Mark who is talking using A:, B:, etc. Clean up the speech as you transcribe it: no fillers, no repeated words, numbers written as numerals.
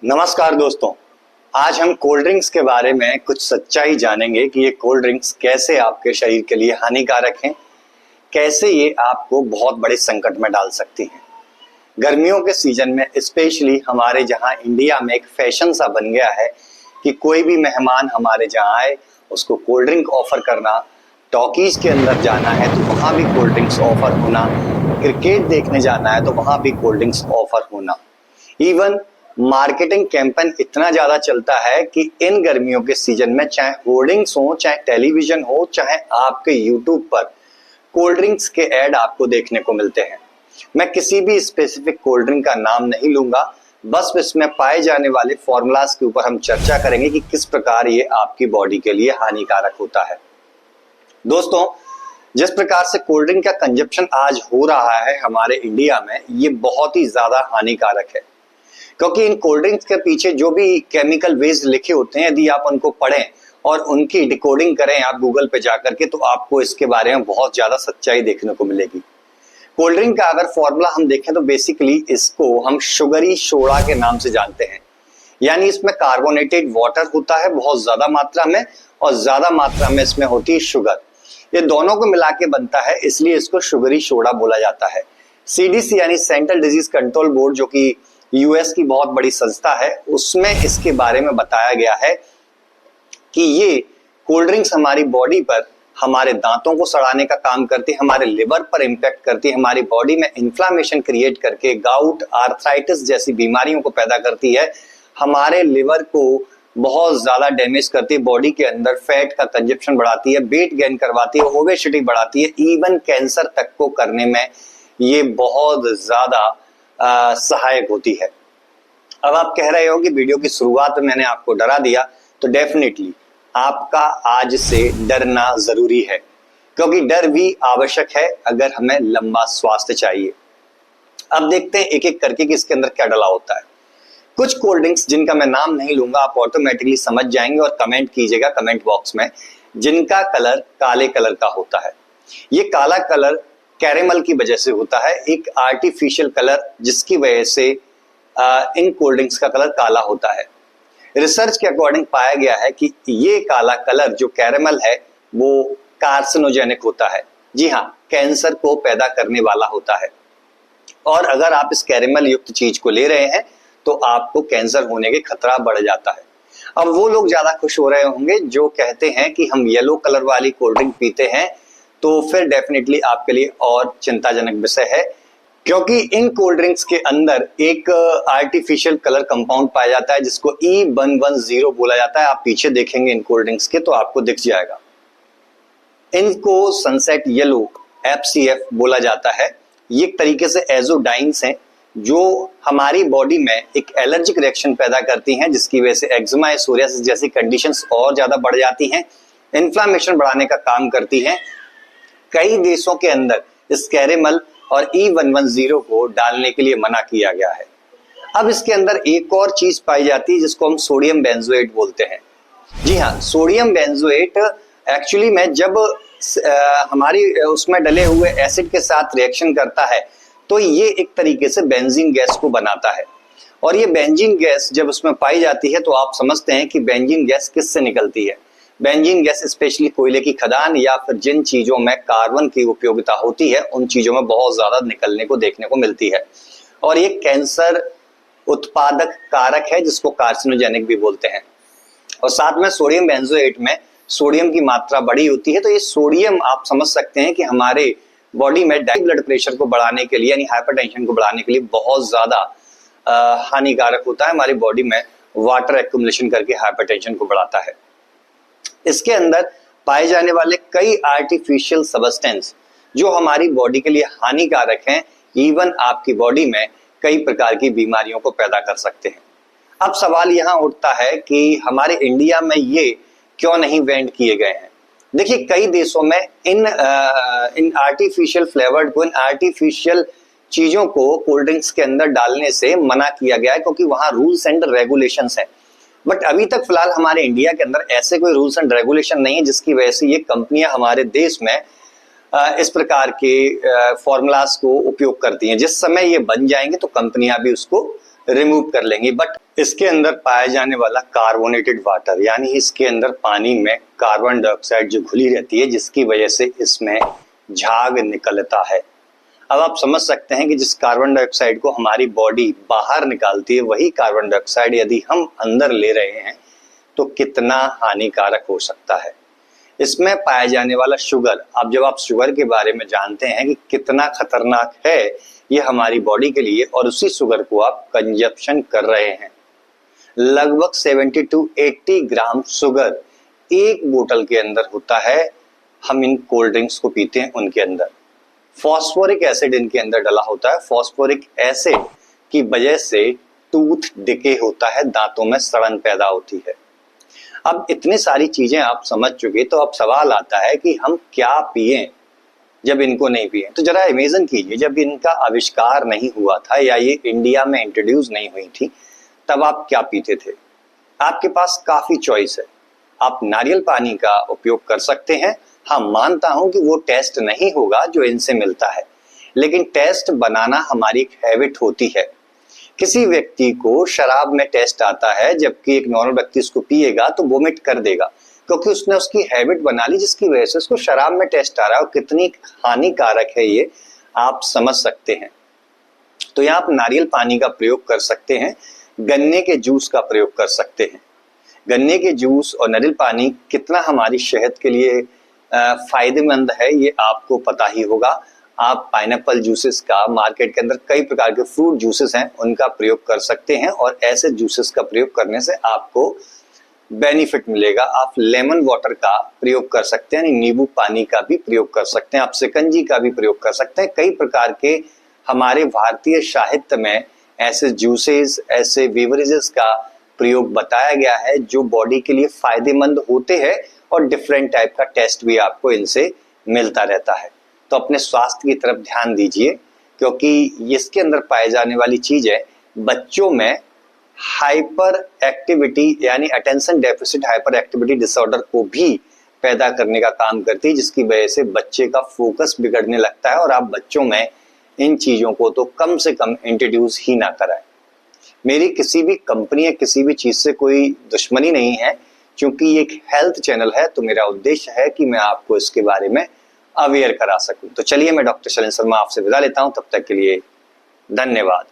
A: नमस्कार दोस्तों, आज हम कोल्ड ड्रिंक्स के बारे में कुछ सच्चाई जानेंगे कि ये कोल्ड ड्रिंक्स कैसे आपके शरीर के लिए हानिकारक हैं, कैसे ये आपको बहुत बड़े संकट में डाल सकती हैं। गर्मियों के सीजन में स्पेशली हमारे जहां इंडिया में एक फैशन सा बन गया है कि कोई भी मेहमान हमारे जहां आए उसको कोल्ड ड्रिंक ऑफर करना, टॉकीज के अंदर जाना है तो वहां भी कोल्ड ड्रिंक्स ऑफर होना, क्रिकेट देखने जाना है तो वहां भी कोल्ड ड्रिंक्स ऑफर होना। इवन मार्केटिंग कैंपेन इतना ज्यादा चलता है कि इन गर्मियों के सीजन में चाहे होर्डिंग्स हो, चाहे टेलीविजन हो, चाहे आपके यूट्यूब पर कोल्ड ड्रिंक्स के ऐड आपको देखने को मिलते हैं। मैं किसी भी स्पेसिफिक कोल्ड ड्रिंक का नाम नहीं लूंगा, बस इसमें पाए जाने वाले फॉर्मूलाज के ऊपर हम चर्चा करेंगे कि किस प्रकार ये आपकी बॉडी के लिए हानिकारक होता है। दोस्तों, जिस प्रकार से कोल्ड ड्रिंक का कंजप्शन आज हो रहा है हमारे इंडिया में, ये बहुत ही ज्यादा हानिकारक है, क्योंकि इन कोल्ड ड्रिंक्स के पीछे जो भी केमिकल वेज लिखे होते हैं, यदि आप उनको पढ़ें और उनकी डिकोडिंग करें आप गूगल पे जाकर के, तो आपको इसके बारे में बहुत ज्यादा सच्चाई देखने को मिलेगी। कोल्ड ड्रिंक का अगर फॉर्मूला हम देखें तो बेसिकली इसको हम शुगरी सोडा के नाम से जानते हैं, यानी इसमें कार्बोनेटेड वाटर होता है बहुत ज्यादा मात्रा में और ज्यादा मात्रा में इसमें होती है शुगर। ये दोनों को मिला के बनता है, इसलिए इसको शुगरी सोडा बोला जाता है। सीडीसी यानी सेंट्रल डिजीज कंट्रोल बोर्ड, जो कि यूएस की बहुत बड़ी संस्था है, उसमें इसके बारे में बताया गया है कि ये कोल्ड ड्रिंक्स हमारी बॉडी पर, हमारे दांतों को सड़ाने का काम करती है, हमारे लिवर पर इंपैक्ट करती है, हमारी बॉडी में इन्फ्लामेशन क्रिएट करके गाउट, आर्थराइटिस जैसी बीमारियों को पैदा करती है, हमारे लिवर को बहुत ज्यादा डैमेज करती है, बॉडी के अंदर फैट का कंजप्शन बढ़ाती है, वेट गेन करवाती है, ओबेसिटी बढ़ाती है, इवन कैंसर तक को करने में ये बहुत ज्यादा सहायक होती है। अब आप कह रहे हो कि वीडियो की शुरुआत में मैंने आपको डरा दिया, तो डेफिनेटली आपका आज से डरना जरूरी है, क्योंकि डर भी आवश्यक है अगर हमें लंबा स्वास्थ्य चाहिए। अब देखते हैं एक एक करके कि इसके अंदर क्या डला होता है। कुछ कोल्ड ड्रिंक्स जिनका मैं नाम नहीं लूंगा, आप ऑटोमेटिकली समझ जाएंगे और कमेंट कीजिएगा कमेंट बॉक्स में, जिनका कलर काले कलर का होता है। ये काला कलर कैरेमल की वजह से होता है, एक आर्टिफिशियल कलर जिसकी वजह से इन कोल्ड ड्रिंक्स का कलर काला होता है। रिसर्च के अकॉर्डिंग पाया गया है कि ये काला कलर जो कैरेमल है वो कार्सिनोजेनिक होता है। जी हाँ, कैंसर को पैदा करने वाला होता है, और अगर आप इस कैरेमल युक्त चीज को ले रहे हैं तो आपको कैंसर होने के खतरा बढ़ जाता है। अब वो लोग ज्यादा खुश हो रहे होंगे जो कहते हैं कि हम येलो कलर वाली कोल्ड ड्रिंक पीते हैं, तो फिर डेफिनेटली आपके लिए और चिंताजनक विषय है, क्योंकि इन कोल्ड ड्रिंक्स के अंदर एक आर्टिफिशियल कलर कंपाउंड पाया जाता है जिसको E110 बोला जाता है। आप पीछे देखेंगे इन कोल्ड ड्रिंक्स के तो आपको दिख जाएगा। इनको सनसेट येलो FCF बोला जाता है। ये एक तरीके से एजोडाइंस हैं जो हमारी बॉडी में एक एलर्जिक रिएक्शन पैदा करती हैं, जिसकी वजह से एक्जिमा, सोरियासिस जैसी कंडीशंस और ज्यादा बढ़ जाती हैं, इन्फ्लामेशन बढ़ाने का काम करती हैं। कई देशों के अंदर इस कैरेमल और E110 को डालने के लिए मना किया गया है। अब इसके अंदर एक और चीज पाई जाती है जिसको हम सोडियम बेंजोएट बोलते हैं। जी हाँ, सोडियम बेंजोएट एक्चुअली में जब हमारी उसमें डले हुए एसिड के साथ रिएक्शन करता है तो ये एक तरीके से बेंजीन गैस को बनाता है, और ये बेंजीन गैस जब उसमें पाई जाती है तो आप समझते हैं कि बेंजीन गैस किससे निकलती है। बेंजीन गैस स्पेशली कोयले की खदान या फिर जिन चीजों में कार्बन की उपयोगिता होती है उन चीजों में बहुत ज्यादा निकलने को देखने को मिलती है, और ये कैंसर उत्पादक कारक है जिसको कार्सिनोजेनिक भी बोलते हैं। और साथ में सोडियम बेंजोएट में सोडियम की मात्रा बड़ी होती है, तो ये सोडियम आप समझ सकते हैं कि हमारे बॉडी में ब्लड प्रेशर को बढ़ाने के लिए यानी हाइपरटेंशन को बढ़ाने के लिए बहुत ज्यादा हानिकारक होता है। हमारी बॉडी में वाटर एक्युमुलेशन करके हाइपरटेंशन को बढ़ाता है। इसके अंदर पाए जाने वाले कई आर्टिफिशियल सब्सटेंस जो हमारी बॉडी के लिए हानिकारक हैं, इवन आपकी बॉडी में कई प्रकार की बीमारियों को पैदा कर सकते हैं। अब सवाल यहाँ उठता है कि हमारे इंडिया में ये क्यों नहीं बैन किए गए हैं। देखिए, कई देशों में इन आर्टिफिशियल फ्लेवर्ड को, इन आर्टिफिशियल चीजों को कोल्ड ड्रिंक्स के अंदर डालने से मना किया गया है, क्योंकि वहां रूल्स एंड रेगुलेशंस हैं। बट अभी तक फिलहाल हमारे इंडिया के अंदर ऐसे कोई रूल्स एंड रेगुलेशन नहीं है जिसकी वजह से ये कंपनियां हमारे देश में इस प्रकार के फॉर्मूलाज को उपयोग करती हैं। जिस समय ये बन जाएंगे तो कंपनियां भी उसको रिमूव कर लेंगी। बट इसके अंदर पाया जाने वाला कार्बोनेटेड वाटर, यानी इसके अंदर पानी में कार्बन डाइऑक्साइड जो घुली रहती है, जिसकी वजह से इसमें झाग निकलता है। अब आप समझ सकते हैं कि जिस कार्बन डाइऑक्साइड को हमारी बॉडी बाहर निकालती है, वही कार्बन डाइऑक्साइड यदि हम अंदर ले रहे हैं तो कितना हानिकारक हो सकता है। इसमें पाया जाने वाला शुगर, अब जब आप शुगर के बारे में जानते हैं कि कितना खतरनाक है ये हमारी बॉडी के लिए, और उसी शुगर को आप कंजप्शन कर रहे हैं, लगभग 70 to 80 ग्राम शुगर एक बोतल के अंदर होता है। हम इन कोल्ड ड्रिंक्स को पीते हैं, उनके अंदर फॉस्फोरिक एसिड इनके अंदर डला होता है। फॉस्फोरिक एसिड की वजह से टूथ डिके होता है, दांतों में सड़न पैदा होती है। अब इतनी सारी चीजें आप समझ चुके, तो अब सवाल आता है कि हम क्या पिएं जब इनको नहीं पिए। तो जरा इमेजिन कीजिए, जब इनका आविष्कार नहीं हुआ था या ये इंडिया में इंट्रोड्यूस नहीं हुई थी, तब आप क्या पीते थे? आपके पास काफी चॉइस है। आप नारियल पानी का उपयोग कर सकते हैं। हाँ, मानता हूं कि वो टेस्ट नहीं होगा जो इनसे मिलता है, लेकिन टेस्ट बनाना हमारी एक हैबिट होती है। किसी व्यक्ति को शराब में टेस्ट आता है, जबकि एक नॉर्मल व्यक्ति इसको पिएगा तो वोमिट कर देगा, क्योंकि उसने उसकी हैबिट बना ली, जिसकी वजह से उसको शराब में टेस्ट आ रहा है। और कितनी हानिकारक है ये आप समझ सकते हैं। तो यहाँ आप नारियल पानी का प्रयोग कर सकते हैं, गन्ने के जूस का प्रयोग कर सकते हैं। गन्ने के जूस और नारियल पानी कितना हमारी सेहत के लिए फायदेमंद है ये आपको पता ही होगा। आप पाइनएप्पल जूसेस का, मार्केट के अंदर कई प्रकार के फ्रूट जूसेस हैं, उनका प्रयोग कर सकते हैं, और ऐसे जूसेस का प्रयोग करने से आपको बेनिफिट मिलेगा। आप लेमन वाटर का प्रयोग कर सकते हैं, नींबू पानी का भी प्रयोग कर सकते हैं, आप शिकंजी का भी प्रयोग कर सकते हैं। कई प्रकार के हमारे भारतीय साहित्य में ऐसे जूसेस, ऐसे बेवरेजेस का प्रयोग बताया गया है जो बॉडी के लिए फायदेमंद होते हैं, और डिफरेंट टाइप का टेस्ट भी आपको इनसे मिलता रहता है। तो अपने स्वास्थ्य की तरफ ध्यान दीजिए, क्योंकि इसके अंदर पाए जाने वाली चीज है बच्चों में हाइपर एक्टिविटी, यानी attention deficit hyper activity disorder को भी पैदा करने का काम करती है, जिसकी वजह से बच्चे का फोकस बिगड़ने लगता है। और आप बच्चों में इन चीजों को तो कम से कम इंट्रोड्यूस ही ना कराएं। मेरी किसी भी कंपनी या किसी भी चीज से कोई दुश्मनी नहीं है, क्योंकि ये एक हेल्थ चैनल है, तो मेरा उद्देश्य है कि मैं आपको इसके बारे में अवेयर करा सकूं। तो चलिए, मैं डॉक्टर शैलेंद्र शर्मा आपसे विदा लेता हूं। तब तक के लिए धन्यवाद।